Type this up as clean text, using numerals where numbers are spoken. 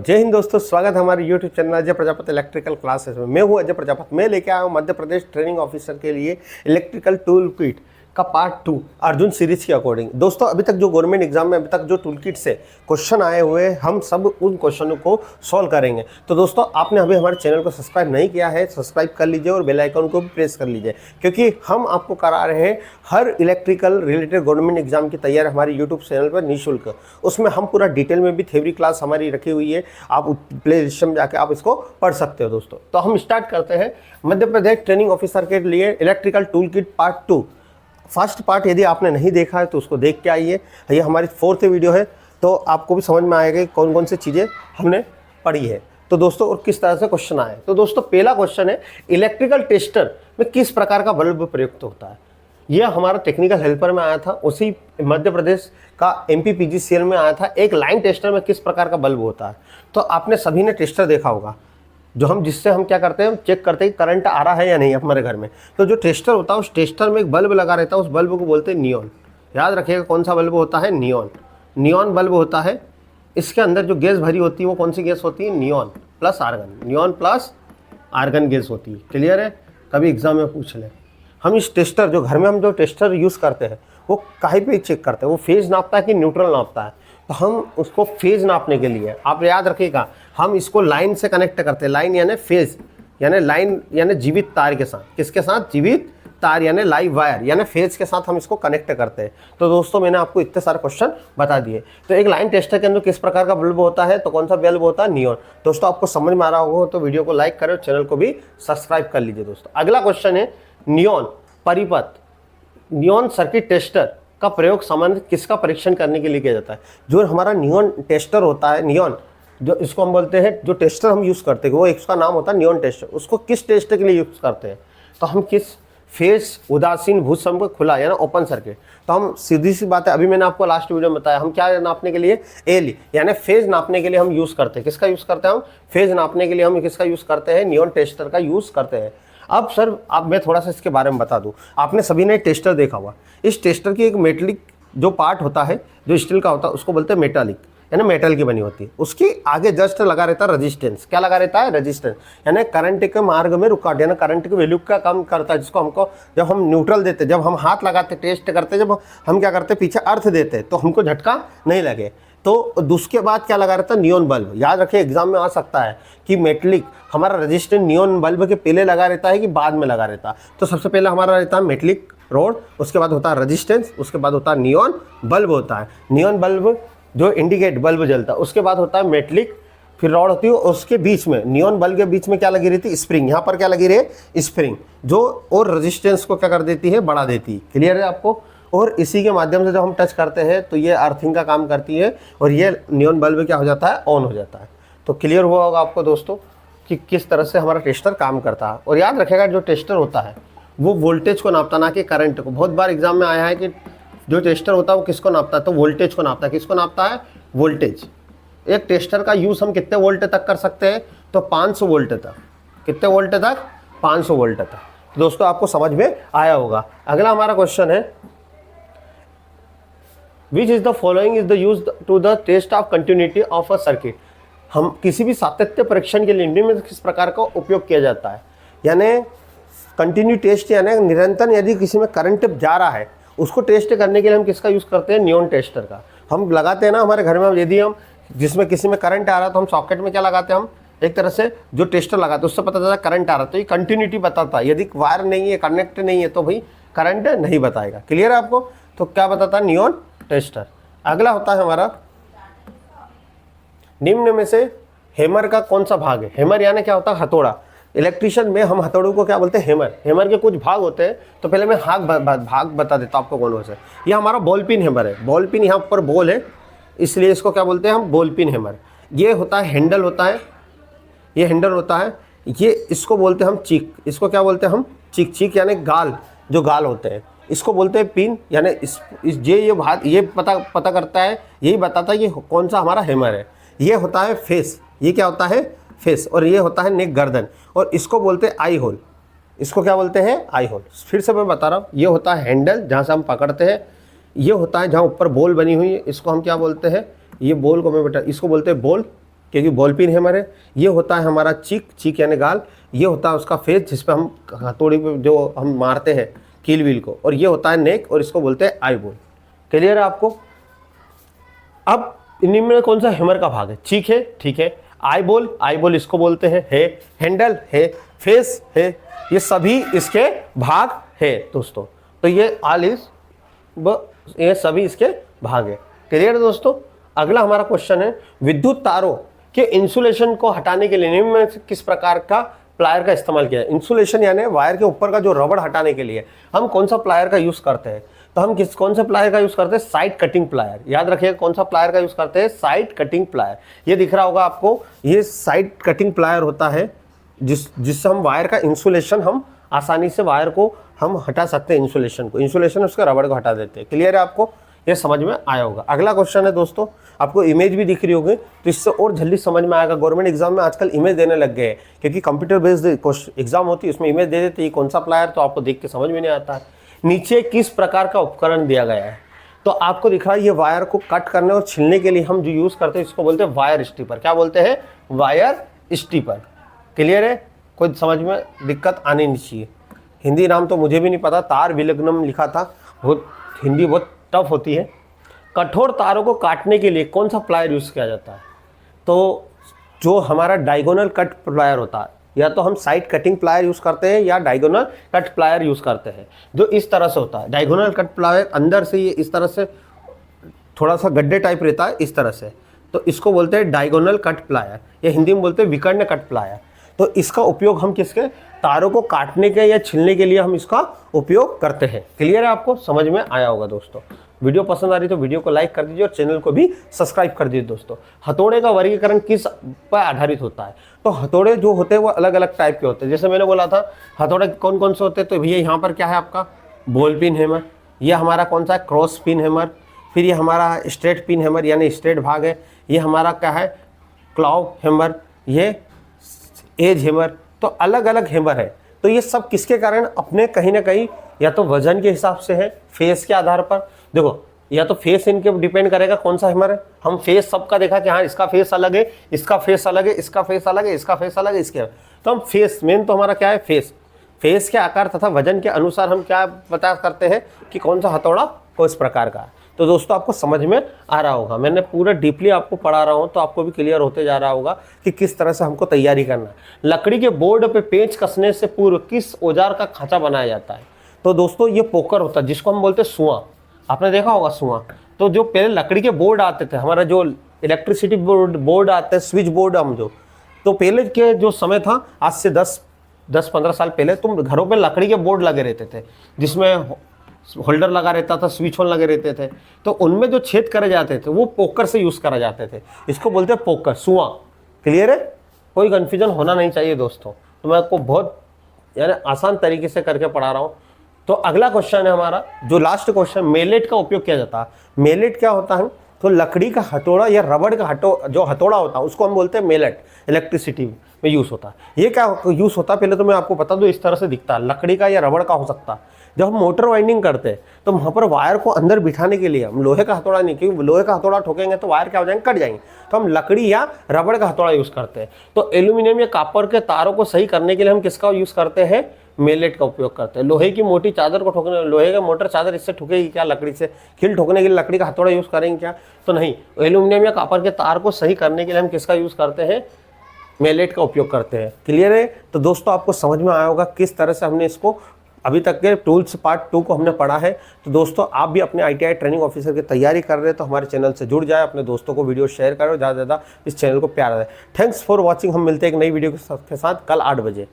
जय हिंद दोस्तों, स्वागत है हमारे YouTube channel Ajay Prajapati electrical classes में। मैं हूं अजय प्रजापति। मैं लेके आया हूं मध्य प्रदेश ट्रेनिंग ऑफिसर के लिए इलेक्ट्रिकल टूल किट का पार्ट 2 अर्जुन सीरीज के अकॉर्डिंग। दोस्तों, अभी तक जो गवर्नमेंट एग्जाम में अभी तक जो टूल किट से क्वेश्चन आए हुए, हम सब उन क्वेश्चनों को सॉल्व करेंगे। तो दोस्तों, आपने अभी हमारे चैनल को सब्सक्राइब नहीं किया है, सब्सक्राइब कर लीजिए और बेल आइकन को भी प्रेस कर लीजिए, क्योंकि हम आपको करा रहे हैं हर इलेक्ट्रिकल रिलेटेड गवर्नमेंट एग्जाम की तैयारी हमारे यूट्यूब चैनल पर निःशुल्क। उसमें हम पूरा डिटेल में भी थ्योरी क्लास हमारी रखी हुई है, आप प्ले लिस्ट में जाकर आप इसको पढ़ सकते हो। दोस्तों, तो हम स्टार्ट करते हैं मध्य प्रदेश ट्रेनिंग ऑफिसर के लिए electrical tool kit part 2। First part यदि आपने नहीं देखा है तो उसको देख के आइए। ये हमारी 4th वीडियो है, तो आपको भी समझ में आएगा कि कौन कौन सी चीज़ें हमने पढ़ी है। तो दोस्तों, और किस तरह से क्वेश्चन आए। तो दोस्तों, पहला क्वेश्चन है, इलेक्ट्रिकल टेस्टर में किस प्रकार का बल्ब प्रयुक्त होता है। यह हमारा टेक्निकल हेल्पर में आया था, उसी मध्य प्रदेश का MPPGCL में आया था। एक लाइन टेस्टर में किस प्रकार का बल्ब होता है। तो आपने सभी ने टेस्टर देखा होगा, जो हम जिससे हम क्या करते हैं, हम चेक करते हैं कि करंट आ रहा है या नहीं हमारे घर में। तो जो टेस्टर होता है, उस टेस्टर में एक बल्ब लगा रहता है, उस बल्ब को बोलते हैं नियॉन। याद रखिएगा, कौन सा बल्ब होता है, नियॉन। नियॉन बल्ब होता है। इसके अंदर जो गैस भरी होती है वो कौन सी गैस होती है, neon plus argon. Neon plus argon gas होती है। क्लियर है, कभी एग्जाम में पूछ ले। हम इस टेस्टर, जो घर में हम जो टेस्टर यूज़ करते हैं, वो काहे पे चेक करते हैं, वो फेज नापता है कि न्यूट्रल नापता है। तो हम उसको फेज नापने के लिए, आप याद रखिएगा, हम इसको लाइन से कनेक्ट करते हैं। लाइन यानी फेज, यानी लाइन यानी जीवित तार के साथ। किसके साथ, जीवित तार यानी लाइव वायर, यानी फेज के साथ हम इसको कनेक्ट करते हैं। तो दोस्तों, मैंने आपको इतने सारे क्वेश्चन बता दिए। तो एक लाइन टेस्टर के अंदर किस प्रकार का बल्ब होता है, तो कौन सा बल्ब होता है, नियॉन। दोस्तों, आपको समझ में आ रहा होगा तो वीडियो को लाइक करें, चैनल को भी सब्सक्राइब कर लीजिए। दोस्तों, अगला क्वेश्चन है, नियॉन परिपथ, नियॉन सर्किट टेस्टर का प्रयोग सामान्य किसका परीक्षण करने के लिए किया जाता है। जो हमारा नियॉन टेस्टर होता है, नियॉन जो इसको हम बोलते हैं, जो टेस्टर हम यूज़ करते हैं वो इसका नाम होता है नियॉन टेस्टर। उसको किस टेस्ट के लिए यूज़ करते हैं, तो हम किस फेज उदासीन भूसंपर्क खुला यानी ओपन सर्किट। तो हम सीधी सी बात है, अभी मैंने आपको लास्ट वीडियो में बताया, हम क्या नापने के लिए, एल यानी फेज नापने के लिए हम यूज़ करते हैं। किसका यूज़ करते हैं हम, फेज नापने के लिए हम किसका यूज़ करते हैं, नियॉन टेस्टर का यूज़ करते हैं। अब सर, अब मैं थोड़ा सा इसके बारे में बता दूं। आपने सभी ने टेस्टर देखा हुआ। इस टेस्टर की एक मेटलिक जो पार्ट होता है, जो स्टील का होता है, उसको बोलते हैं मेटालिक, यानी मेटल की बनी होती है। उसकी आगे जस्ट लगा रहता है रजिस्टेंस। क्या लगा रहता है, रजिस्टेंस, यानी करंट के मार्ग में रुकावट, यानी करंट की वैल्यू का कम करता है। जिसको हमको, जब हम न्यूट्रल देते, जब हम हाथ लगाते, टेस्ट करते, जब हम क्या करते, पीछे अर्थ देते, तो हमको झटका नहीं लगे। तो उसके बाद क्या लगा रहता है, नियॉन बल्ब। याद रखिए, एग्जाम में आ सकता है कि मेटलिक हमारा रजिस्टेंस नियॉन बल्ब के पहले लगा रहता है कि बाद में लगा रहता है। तो सबसे पहले हमारा रहता है मेटलिक रोड, उसके बाद होता है रजिस्टेंस, उसके बाद होता है नियॉन बल्ब होता है। नियॉन बल्ब जो इंडिकेट बल्ब जलता है, उसके बाद होता है मेटलिक, फिर रॉड होती है। उसके बीच में, नियॉन बल्ब के बीच में क्या लगी रहती है, स्प्रिंग। यहाँ पर क्या लगी रही है, स्प्रिंग, जो और रजिस्टेंस को क्या कर देती है, बढ़ा देती है। क्लियर है आपको। और इसी के माध्यम से जब हम टच करते हैं तो ये अर्थिंग का काम करती है और ये नियॉन बल्ब क्या हो जाता है, ऑन हो जाता है। तो क्लियर हुआ होगा आपको दोस्तों कि किस तरह से हमारा टेस्टर काम करता है। और याद रखेगा, जो टेस्टर होता है वो वोल्टेज को नापता, ना कि करंट को। बहुत बार एग्जाम में आया है कि जो टेस्टर होता है वो किसको नापता है, तो वोल्टेज को नापता है। किसको नापता है, वोल्टेज। एक टेस्टर का यूज़ हम कितने वोल्ट तक कर सकते हैं, तो 500 वोल्ट तक। कितने वोल्ट तक, 500 वोल्ट तक। दोस्तों, आपको समझ में आया होगा। अगला हमारा क्वेश्चन है, Which is the following is the used to the test of continuity of a circuit। हम किसी भी सातत्य परीक्षण के लिए निम्न में किस प्रकार का उपयोग किया जाता है, यानी कंटिन्यू टेस्ट, यानी निरंतर यदि किसी में करंट जा रहा है उसको टेस्ट करने के लिए हम किसका यूज़ करते हैं, नियॉन टेस्टर का। हम लगाते हैं ना हमारे घर में, यदि हम जिसमें किसी में करंट आ रहा है तो हम सॉकेट में क्या लगाते हैं, हम एक तरह से जो टेस्टर लगाते हैं, उससे पता चलता है करंट आ रहा है। तो ये कंटिन्यूटी बताता है। यदि वायर नहीं है, कनेक्ट नहीं है, तो भाई करंट नहीं बताएगा। क्लियर है आपको। तो क्या बताता है, नियॉन टेस्टर। अगला होता है हमारा, निम्न में से हैमर का कौन सा भाग है। हैमर यानी क्या होता है, हथौड़ा। इलेक्ट्रिशियन में हम हथौड़ों को क्या बोलते हैं, हैमर। हैमर के कुछ भाग होते हैं, तो पहले मैं भाग बता देता हूँ आपको कौन से। ये हमारा बॉल पिन हैमर है। बॉल पिन यहाँ पर बॉल है, इसलिए इसको क्या बोलते हैं हम, बॉल पिन हैमर। ये होता है हैंडल होता है, ये हैंडल होता है। ये इसको बोलते हैं हम चीक। इसको क्या बोलते हैं हम, चीक। चीक यानी गाल, जो गाल होते हैं, इसको बोलते हैं पिन। यानी ये भाग ये पता करता है, यही बताता है कि कौन सा हमारा हैमर है। ये होता है फेस। ये क्या होता है, फेस। और ये होता है नेक, गर्दन। और इसको बोलते हैं आई होल। इसको क्या बोलते हैं, आई होल। फिर से मैं बता रहा हूँ, ये होता है हैंडल, जहाँ से हम पकड़ते हैं। ये होता है जहाँ ऊपर बॉल बनी हुई है, इसको हम क्या बोलते हैं, ये बॉल को मैं बेटा इसको बोलते हैं बॉल। क्योंकि बॉल पिन हैमर है। ये होता है हमारा चीक, चीक यानी गाल। ये होता है उसका फेस जिस पे हम हथौड़ी पे जो हम मारते हैं कील व्हील को, और ये होता है नेक, और इसको बोलते हैं आई बोल। क्लियर है आपको? अब इन्हीं में कौन सा हैमर का भाग है? चीक है, ठीक है। आई बोल इसको बोलते हैं, है। हैंडल है, फेस है, ये सभी इसके भाग है दोस्तों। तो ये ऑल इज ये सभी इसके भाग है। क्लियर है दोस्तों? अगला हमारा क्वेश्चन है, विद्युत तारों के इंसुलेशन को हटाने के लिए निम्न में से किस प्रकार का प्लायर का इस्तेमाल किया है? इंसुलेशन यानी वायर के ऊपर का जो रबड़ हटाने के लिए हम कौन सा प्लायर का यूज करते हैं? तो हम कौन से प्लायर का यूज करते हैं? Side cutting plier. याद रखिएगा कौन सा प्लायर का यूज करते हैं? Side cutting plier. ये दिख रहा होगा आपको, ये साइड कटिंग प्लायर होता है जिससे हम वायर का इंसुलेशन, हम आसानी से वायर को हम हटा सकते हैं। इंसुलेशन उसके रबड़ को हटा देते हैं। क्लियर है आपको? ये समझ में आया होगा। अगला क्वेश्चन है दोस्तों, आपको इमेज भी दिख रही होगी तो इससे और जल्दी समझ में आएगा। गवर्नमेंट एग्जाम में आजकल इमेज देने लग गए हैं, क्योंकि कंप्यूटर बेस्ड एग्जाम होती है, उसमें इमेज दे देते हैं कौन सा प्लायर, तो आपको देख के समझ में नहीं आता है। नीचे किस प्रकार का उपकरण दिया गया है? तो आपको दिख रहा है ये वायर को कट करने और छिलने के लिए हम जो यूज करते हैं इसको बोलते हैं वायर स्ट्रिपर। क्या बोलते हैं? Wire stripper. क्लियर है? कोई समझ में दिक्कत आनी नहीं चाहिए। हिंदी नाम तो मुझे भी नहीं पता, तार विलग्नम लिखा था, बहुत हिंदी बहुत टफ होती है। कठोर तारों को काटने के लिए कौन सा प्लायर यूज किया जाता है? तो जो हमारा डायगोनल कट प्लायर होता है, या तो हम साइड कटिंग प्लायर यूज करते हैं या डायगोनल कट प्लायर यूज करते हैं, जो इस तरह से होता है। डायगोनल कट प्लायर अंदर से ये इस तरह से थोड़ा सा गड्ढे टाइप रहता है इस तरह से, तो इसको बोलते हैं डायगोनल कट प्लायर, या हिंदी में बोलते हैं विकर्ण कट प्लायर। तो इसका उपयोग हम किसके? तारों को काटने के या छिलने के लिए हम इसका उपयोग करते हैं। क्लियर है? आपको समझ में आया होगा दोस्तों। वीडियो पसंद आ रही तो वीडियो को लाइक कर दीजिए और चैनल को भी सब्सक्राइब कर दीजिए दोस्तों। हथौड़े का वर्गीकरण किस पर आधारित होता है? तो हथौड़े जो होते हैं वो अलग अलग टाइप के होते हैं। जैसे मैंने बोला था हथौड़े कौन कौन से होते हैं, तो भैया यहाँ पर क्या है आपका? बॉल पिन हैमर, ये हमारा कौन सा है? Cross pin hammer. फिर ये हमारा स्ट्रेट पिन हैमर यानी स्ट्रेट भाग है। ये हमारा क्या है? क्लॉव हैमर, ये एज हैमर। तो अलग अलग हैमर है। तो ये सब किसके कारण? अपने कहीं ना कहीं या तो वजन के हिसाब से है, फेस के आधार पर। देखो, या तो फेस इनके डिपेंड करेगा कौन सा हैमर है। हम फेस सबका देखा कि हाँ इसका फेस अलग है, इसका फेस अलग है, इसका फेस अलग है, इसका फेस अलग है, इसके, तो हम फेस, मेन तो हमारा क्या है? फेस के आकार तथा वजन के अनुसार हम क्या पता करते हैं कि कौन सा हथौड़ा किस प्रकार का है। तो दोस्तों आपको समझ में आ रहा होगा, मैंने पूरा डीपली आपको पढ़ा रहा हूँ, तो आपको भी क्लियर होते जा रहा होगा कि किस तरह से हमको तैयारी करना है। लकड़ी के बोर्ड पे पेंच कसने से पूर्व किस औजार का खांचा बनाया जाता है? तो दोस्तों ये पोकर होता है, जिसको हम बोलते हैं सुआ। आपने देखा होगा सुआ। तो जो पहले लकड़ी के बोर्ड आते थे, हमारा जो इलेक्ट्रिसिटी बोर्ड आते हैं, स्विच बोर्ड हम जो, तो पहले के जो समय था, आज से 10-15 साल पहले, तुम घरों पे लकड़ी के बोर्ड लगे रहते थे, जिसमें होल्डर लगा रहता था, स्विच होल लगे रहते थे। तो उनमें जो छेद करे जाते थे वो पोकर से यूज करा जाते थे। इसको बोलते हैं पोकर, सुआ। क्लियर है? कोई कंफ्यूजन होना नहीं चाहिए दोस्तों। तो मैं आपको बहुत यानी आसान तरीके से करके पढ़ा रहा हूँ। तो अगला क्वेश्चन है हमारा, जो लास्ट क्वेश्चन, मेलेट का उपयोग किया जाता है। मेलेट क्या होता है? तो लकड़ी का हथौड़ा या रबड़ का जो हथौड़ा होता है उसको हम बोलते हैं मेलेट। इलेक्ट्रिसिटी में यूज होता है। ये क्या यूज होता है पहले तो मैं आपको बता दूं, इस तरह से दिखता है, लकड़ी का या रबड़ का हो सकता है। जब हम मोटर वाइंडिंग करते हैं तो वहाँ पर वायर को अंदर बिठाने के लिए हम लोहे का हथौड़ा नहीं, क्योंकि लोहे का हथौड़ा ठोकेंगे तो वायर क्या हो जाएंगे? कट जाएंगे। तो हम लकड़ी या रबड़ का हथौड़ा यूज करते हैं। तो एल्यूमिनियम या कॉपर के तारों को सही करने के लिए हम किसका यूज करते हैं? मेलेट का उपयोग करते हैं। लोहे की मोटी चादर को ठोकने, लोहे का मोटर चादर इससे ठोकेगी क्या? लकड़ी से। खिल ठोकने के लिए लकड़ी का हथौड़ा यूज करेंगे क्या? तो नहीं। एल्यूमिनियम या कॉपर के तार को सही करने के लिए हम किसका यूज करते हैं? मेलेट का उपयोग करते हैं। क्लियर है? तो दोस्तों आपको समझ में आया होगा किस तरह से हमने इसको अभी तक के टूल्स पार्ट 2 को हमने पढ़ा है। तो दोस्तों आप भी अपने ITI ट्रेनिंग ऑफिसर की तैयारी कर रहे हैं तो हमारे चैनल से जुड़ जाए, अपने दोस्तों को वीडियो शेयर करो, ज़्यादा से ज़्यादा इस चैनल को प्यार दें। Thanks for watching. हम मिलते हैं एक नई वीडियो के साथ कल 8 बजे।